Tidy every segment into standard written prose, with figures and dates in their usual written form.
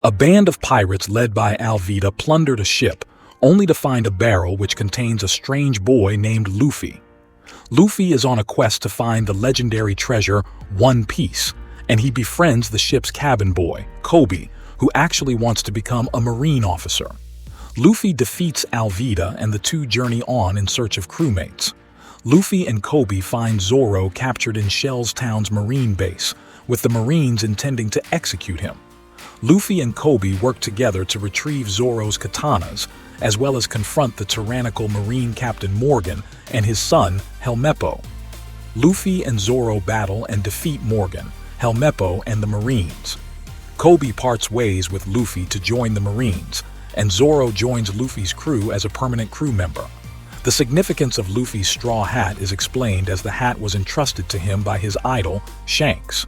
A band of pirates led by Alvida plundered a ship, only to find a barrel which contains a strange boy named Luffy. Luffy is on a quest to find the legendary treasure One Piece, and he befriends the ship's cabin boy, Kobe, who actually wants to become a marine officer. Luffy defeats Alvida and the two journey on in search of crewmates. Luffy and Kobe find Zoro captured in Shell's Town's marine base, with the marines intending to execute him. Luffy and Kobe work together to retrieve Zoro's katanas, as well as confront the tyrannical marine captain Morgan and his son, Helmeppo. Luffy and Zoro battle and defeat Morgan, Helmeppo, and the marines. Kobe parts ways with Luffy to join the marines, and Zoro joins Luffy's crew as a permanent crew member. The significance of Luffy's straw hat is explained as the hat was entrusted to him by his idol, Shanks.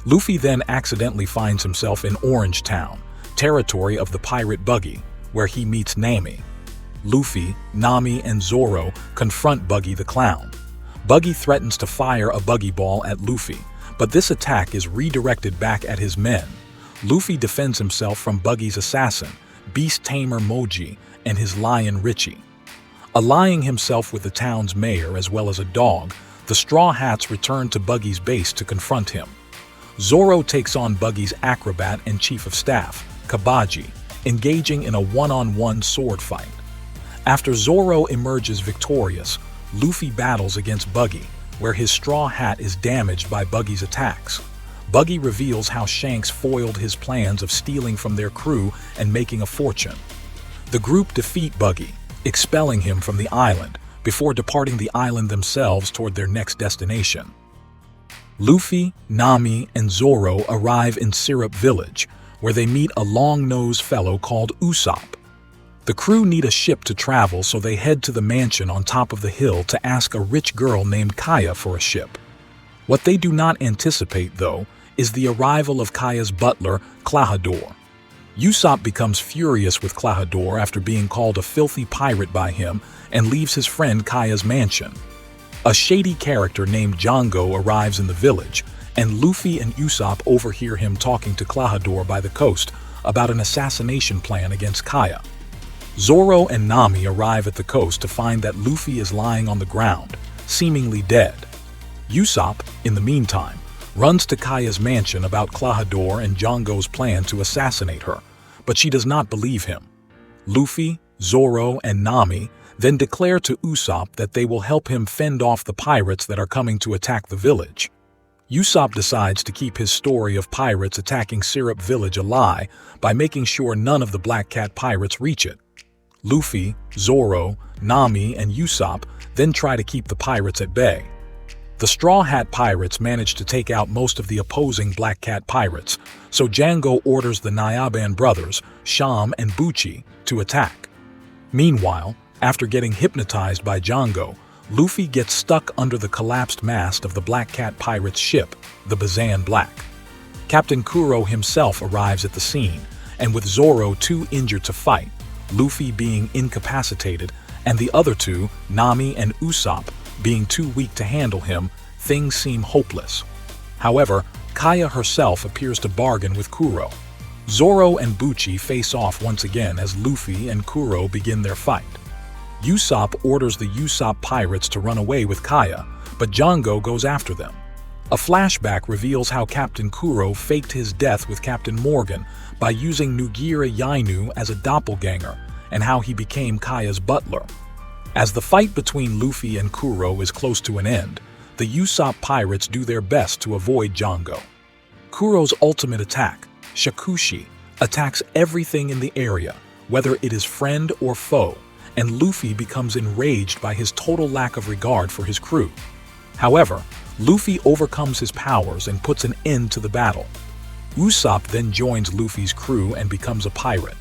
Luffy then accidentally finds himself in Orange Town, territory of the pirate Buggy, where he meets Nami. Luffy, Nami, and Zoro confront Buggy the Clown. Buggy threatens to fire a buggy ball at Luffy, but this attack is redirected back at his men. Luffy defends himself from Buggy's assassin, Beast Tamer Moji, and his lion Richie. Allying himself with the town's mayor as well as a dog, the Straw Hats return to Buggy's base to confront him. Zoro takes on Buggy's acrobat and chief of staff, Kabaji, engaging in a one-on-one sword fight. After Zoro emerges victorious, Luffy battles against Buggy, where his straw hat is damaged by Buggy's attacks. Buggy reveals how Shanks foiled his plans of stealing from their crew and making a fortune. The group defeat Buggy, expelling him from the island, before departing the island themselves toward their next destination. Luffy, Nami, and Zoro arrive in Syrup Village, where they meet a long-nosed fellow called Usopp. The crew need a ship to travel, so they head to the mansion on top of the hill to ask a rich girl named Kaya for a ship. What they do not anticipate, though, is the arrival of Kaya's butler, Klahadore. Usopp becomes furious with Klahadore after being called a filthy pirate by him and leaves his friend Kaya's mansion. A shady character named Django arrives in the village, and Luffy and Usopp overhear him talking to Klahadore by the coast about an assassination plan against Kaya. Zoro and Nami arrive at the coast to find that Luffy is lying on the ground, seemingly dead. Usopp, in the meantime, runs to Kaya's mansion about Klahadore and Django's plan to assassinate her, but she does not believe him. Luffy, Zoro, and Nami then declare to Usopp that they will help him fend off the pirates that are coming to attack the village. Usopp decides to keep his story of pirates attacking Syrup Village a lie by making sure none of the Black Cat pirates reach it. Luffy, Zoro, Nami, and Usopp then try to keep the pirates at bay. The Straw Hat pirates manage to take out most of the opposing Black Cat pirates, so Django orders the Nyaban brothers, Sham and Buchi, to attack. Meanwhile, after getting hypnotized by Django, Luffy gets stuck under the collapsed mast of the Black Cat pirate's ship, the Bazan Black. Captain Kuro himself arrives at the scene, and with Zoro too injured to fight, Luffy being incapacitated, and the other two, Nami and Usopp, being too weak to handle him, things seem hopeless. However, Kaya herself appears to bargain with Kuro. Zoro and Buchi face off once again as Luffy and Kuro begin their fight. Usopp orders the Usopp pirates to run away with Kaya, but Django goes after them. A flashback reveals how Captain Kuro faked his death with Captain Morgan by using Nugira Yainu as a doppelganger, and how he became Kaya's butler. As the fight between Luffy and Kuro is close to an end, the Usopp pirates do their best to avoid Django. Kuro's ultimate attack, Shakushi, attacks everything in the area, whether it is friend or foe, and Luffy becomes enraged by his total lack of regard for his crew. However, Luffy overcomes his powers and puts an end to the battle. Usopp then joins Luffy's crew and becomes a pirate.